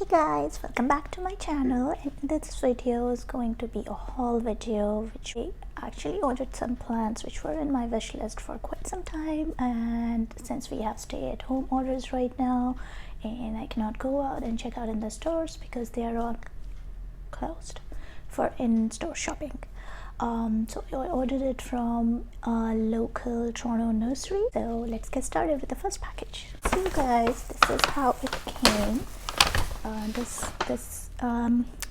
Hey guys, welcome back to my channel, and this video is going to be a haul video which we actually ordered some plants which were in my wish list for quite some time, and since we have stay-at-home orders right now and I cannot go out and check out in the stores because they are all closed for in-store shopping. So I ordered it from a local Toronto nursery. So let's get started with the first package. So you guys, this is how it came.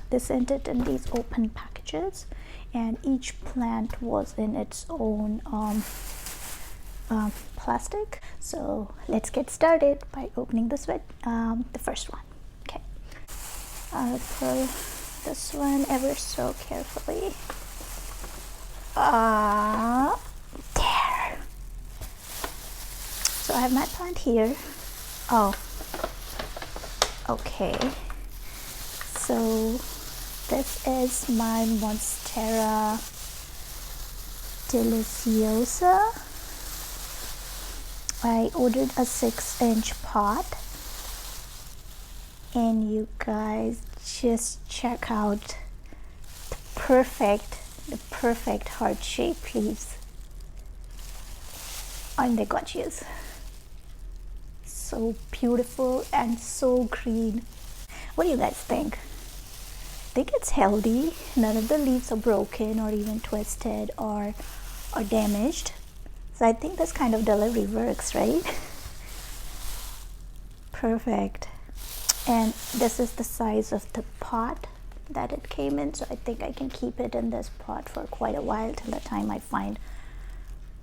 They sent it in these open packages, and each plant was in its own plastic. So let's get started by opening this with the first one. Okay, I'll pull this one ever so carefully. There. So I have my plant here. Oh, okay. So this is my Monstera deliciosa. I ordered a 6-inch pot, and you guys just check out the perfect heart-shaped leaves. Aren't they gorgeous? So beautiful and so green. What do you guys think? I think it's healthy. None of the leaves are broken or even twisted or damaged. So I think this kind of delivery works, right? Perfect. And this is the size of the pot that it came in, so I think I can keep it in this pot for quite a while till the time I find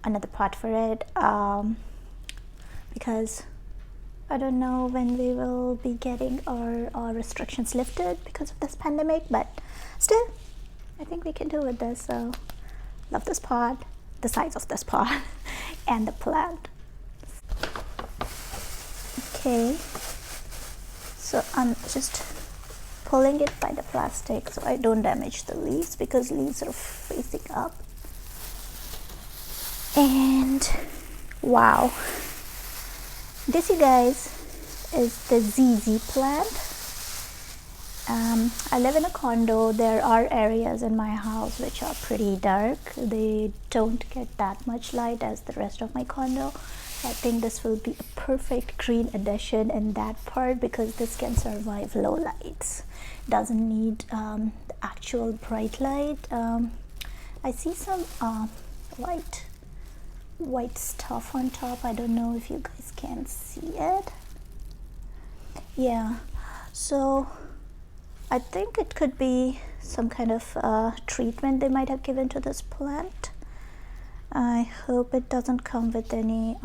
another pot for it, because I don't know when we will be getting our restrictions lifted because of this pandemic, but still I think we can do with this. So love this pot, the size of this pot and the plant. Okay, so I'm just pulling it by the plastic so I don't damage the leaves, because leaves are facing up. And wow, this, you guys, is the ZZ plant. I live in a condo. There are areas in my house which are pretty dark. They don't get that much light as the rest of my condo. I think this will be a perfect green addition in that part, because this can survive low lights. Doesn't need the actual bright light. I see some white stuff on top. I don't know if you guys can see it. Yeah, so I think it could be some kind of treatment they might have given to this plant. I hope it doesn't come with any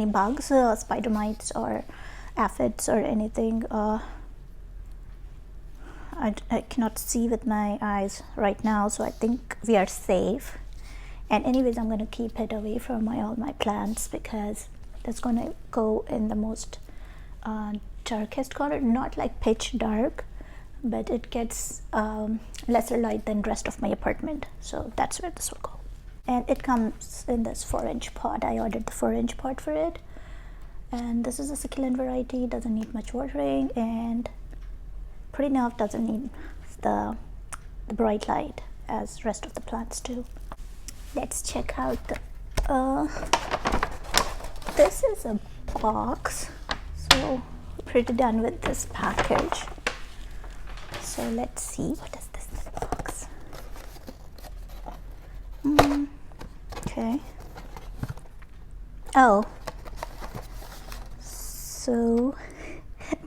bugs, spider mites or aphids or anything. I cannot see with my eyes right now, so I think we are safe. And anyways, I'm going to keep it away from all my plants, because it's going to go in the most darkest color, not like pitch dark, but it gets lesser light than the rest of my apartment, so that's where this will go. And it comes in this 4-inch pot. I ordered the 4-inch pot for it, and this is a succulent variety. Doesn't need much watering, and pretty enough doesn't need the bright light as rest of the plants do. Let's check out the this is a box, so pretty done with this package. So let's see, what is this box? Okay. Oh, so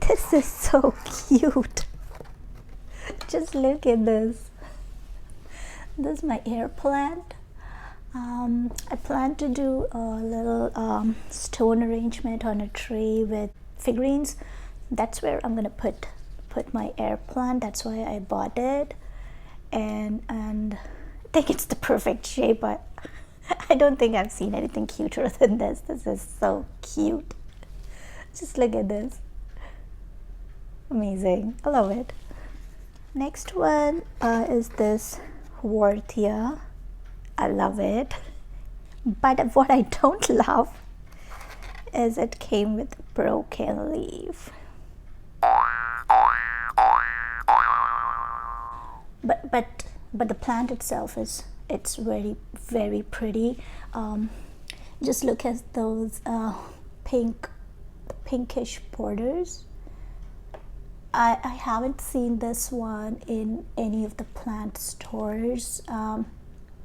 this is so cute. Just look at this. This is my air plant. I plan to do a little stone arrangement on a tree with figurines. That's where I'm gonna put my air plant. That's why I bought it, and I think it's the perfect shape. But I don't think I've seen anything cuter than this. This is so cute. Just look at this. Amazing. I love it. Next one is this Worthia. I love it, but what I don't love is it came with a broken leaf. but the plant itself is, it's very, very pretty. Just look at those pinkish borders. I haven't seen this one in any of the plant stores.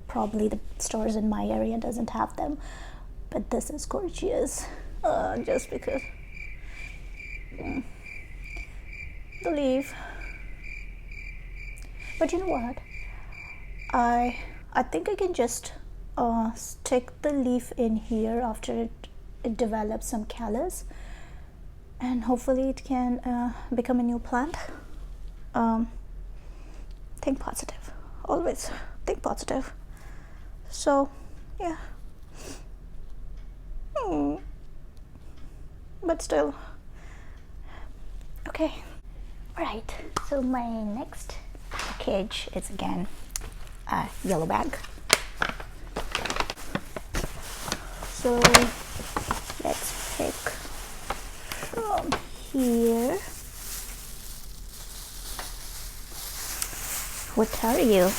Probably the stores in my area doesn't have them, but this is gorgeous. Just because the leaf. But you know what? I think I can just stick the leaf in here after it develops some callus, and hopefully it can become a new plant. Think positive. Always think positive. So, yeah. But still. Okay. Alright. So my next package is again a yellow bag. So let's pick from here. What are you?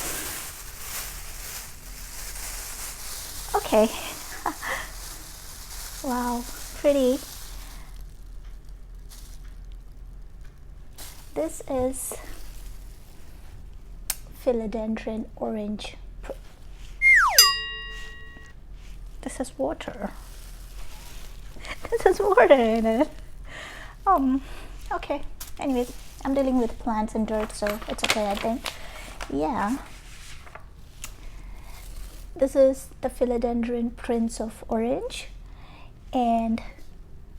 Okay. Wow, pretty. This is Philodendron orange. This has water. This has water in it. Okay. Anyways, I'm dealing with plants and dirt, so it's okay, I think. Yeah. This is the Philodendron Prince of Orange, and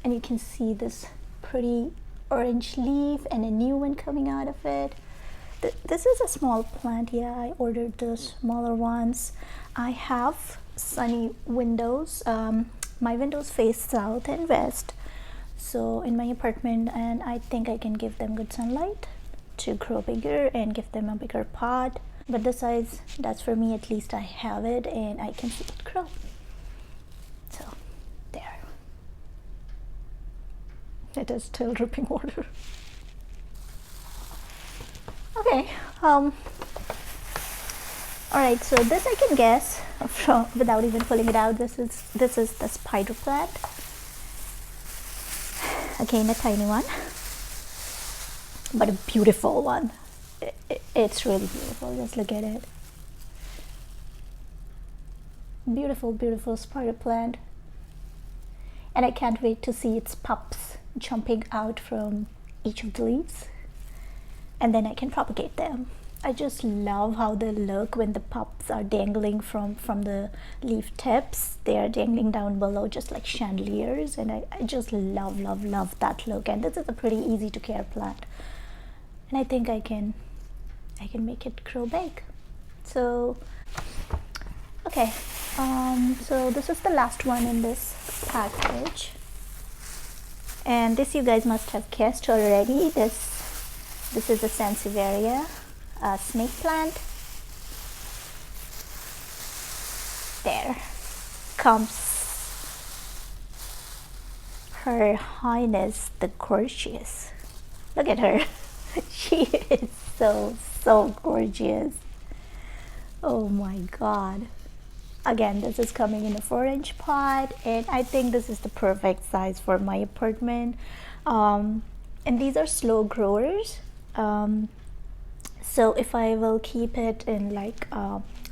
you can see this pretty orange leaf and a new one coming out of it. This is a small plant. Yeah, I ordered the smaller ones. I have sunny windows. My windows face south and west, so in my apartment, and I think I can give them good sunlight to grow bigger and give them a bigger pot. But the size, that's for me, at least I have it and I can see it grow. So there, it is still dripping water. Okay. All right, so this I can guess from without even pulling it out. This is the spider plant. Again, a tiny one, but a beautiful one. It's really beautiful. Just look at it. Beautiful, beautiful spider plant. And I can't wait to see its pups jumping out from each of the leaves, and then I can propagate them. I just love how they look when the pups are dangling from the leaf tips. They are dangling down below just like chandeliers, and I just love that look. And this is a pretty easy to care plant, and I think I can make it grow big. So okay, so this is the last one in this package, and this you guys must have guessed already. This is a sansevieria, a snake plant. There comes Her Highness the Gorgeous. Look at her. She is so gorgeous. Oh my god. Again, this is coming in a 4-inch pot, and I think this is the perfect size for my apartment. And these are slow growers. So if I will keep it in like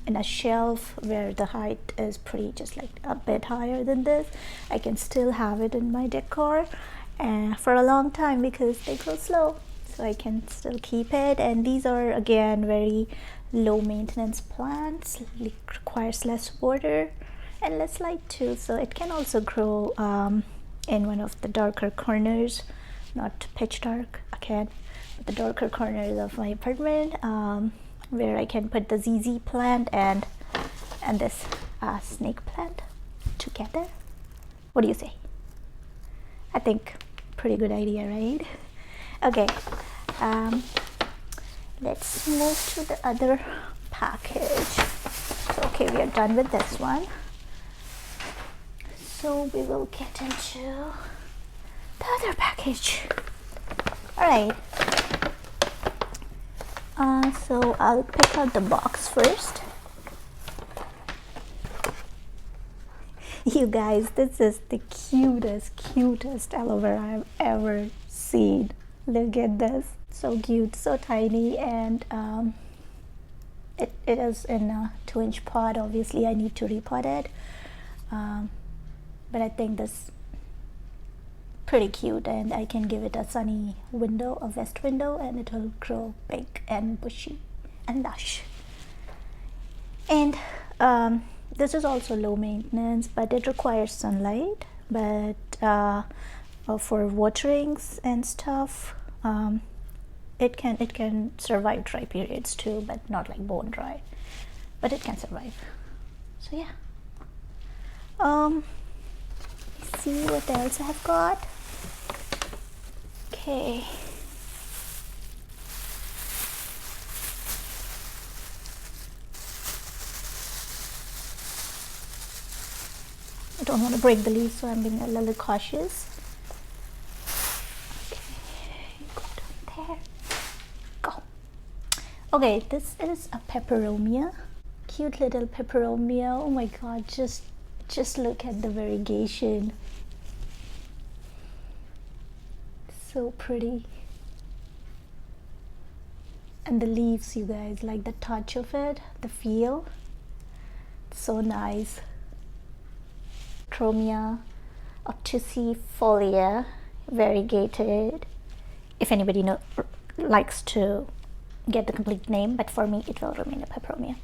in a shelf where the height is pretty just like a bit higher than this, I can still have it in my decor for a long time because they grow slow. So I can still keep it. And these are again very low maintenance plants, requires less water and less light too, so it can also grow in one of the darker corners, not pitch dark again, but the darker corners of my apartment, where I can put the ZZ plant and this snake plant together. What do you say? I think pretty good idea, right? Okay, let's move to the other package. Okay, we are done with this one, so we will get into the other package. All right, So I'll pick out the box first. You guys, this is the cutest aloe vera I've ever seen. Look at this, so cute, so tiny, and it is in a 2-inch pot. Obviously I need to repot it, but I think this pretty cute, and I can give it a sunny window, a west window, and it will grow big and bushy and lush. And this is also low maintenance, but it requires sunlight, but for waterings and stuff, it can survive dry periods too, but not like bone dry, but it can survive. So yeah, let's see what else I have got. Okay, I don't want to break the leaves, so I'm being a little cautious. Okay, go down there. Go. Okay, this is a peperomia. Cute little peperomia. Oh my god, just look at the variegation. So pretty. And the leaves, you guys, like the touch of it, the feel. So nice. Peperomia obtusifolia, variegated. If anybody likes to get the complete name, but for me it will remain a peperomia,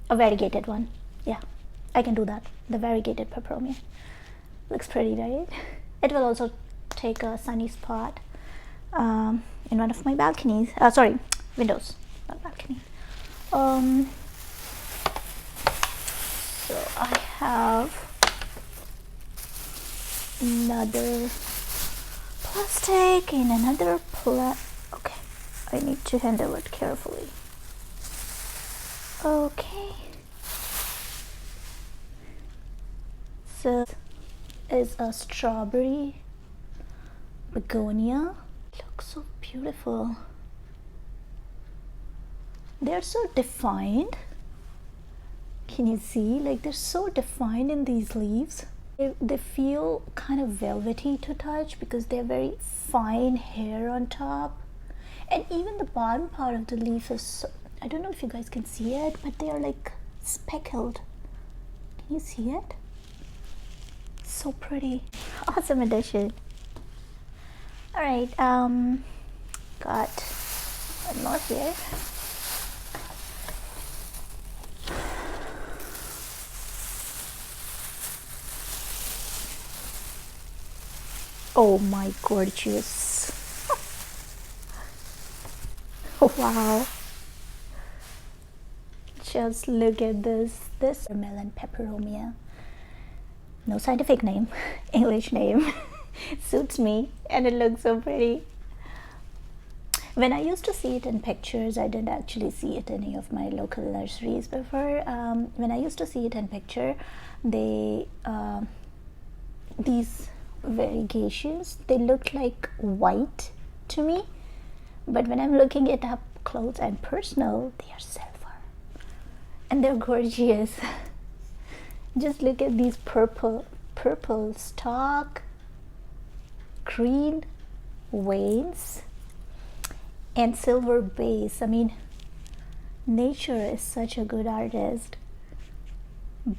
a variegated one. Yeah, I can do that. The variegated peperomia looks pretty, right? It will also take a sunny spot in one of my balconies. Sorry, windows, not balcony. So I have another plastic and another okay, I need to handle it carefully. Okay, so is a strawberry begonia. Looks so beautiful. They're so defined. Can you see? Like, they're so defined in these leaves. They feel kind of velvety to touch because they're very fine hair on top, and even the bottom part of the leaf is so, I don't know if you guys can see it, but they are like speckled. Can you see it? So pretty. Awesome addition. All right, got one more here. Oh my gorgeous. Wow. Just look at this. This is Melon Pepperoni. No scientific name, English name. Suits me, and it looks so pretty. When I used to see it in pictures, I didn't actually see it in any of my local nurseries before. When I used to see it in picture, these variegations, they look like white to me, but when I'm looking it up close and personal, they are silver, and they're gorgeous. Just look at these purple stalk, green veins, and silver base. I mean, nature is such a good artist.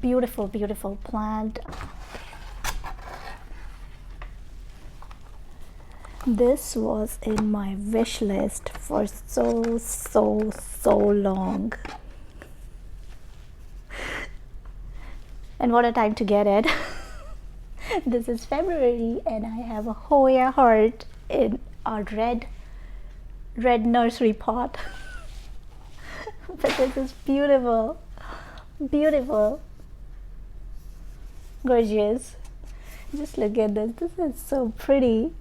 Beautiful plant. This was in my wish list for so long, and what a time to get it. This is February, and I have a Hoya Heart in a red nursery pot. But this is beautiful, gorgeous. Just look at this. This is so pretty.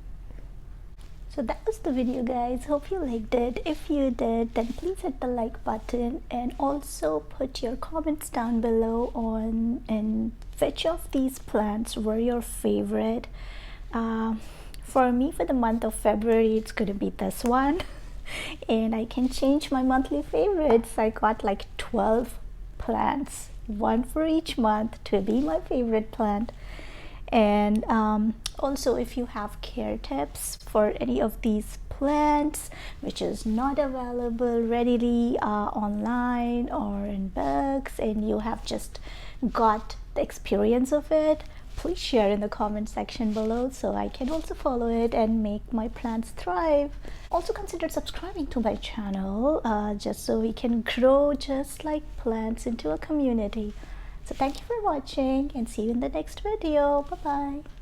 So that was the video, guys. Hope you liked it. If you did, then please hit the like button, and also put your comments down below on and which of these plants were your favorite. For me, for the month of February, it's gonna be this one. and I can change my monthly favorites. I got like 12 plants, one for each month to be my favorite plant. And also, if you have care tips for any of these plants which is not available readily online or in books, and you have just got the experience of it, please share in the comment section below so I can also follow it and make my plants thrive. Also consider subscribing to my channel just so we can grow just like plants into a community. So thank you for watching and see you in the next video. Bye bye.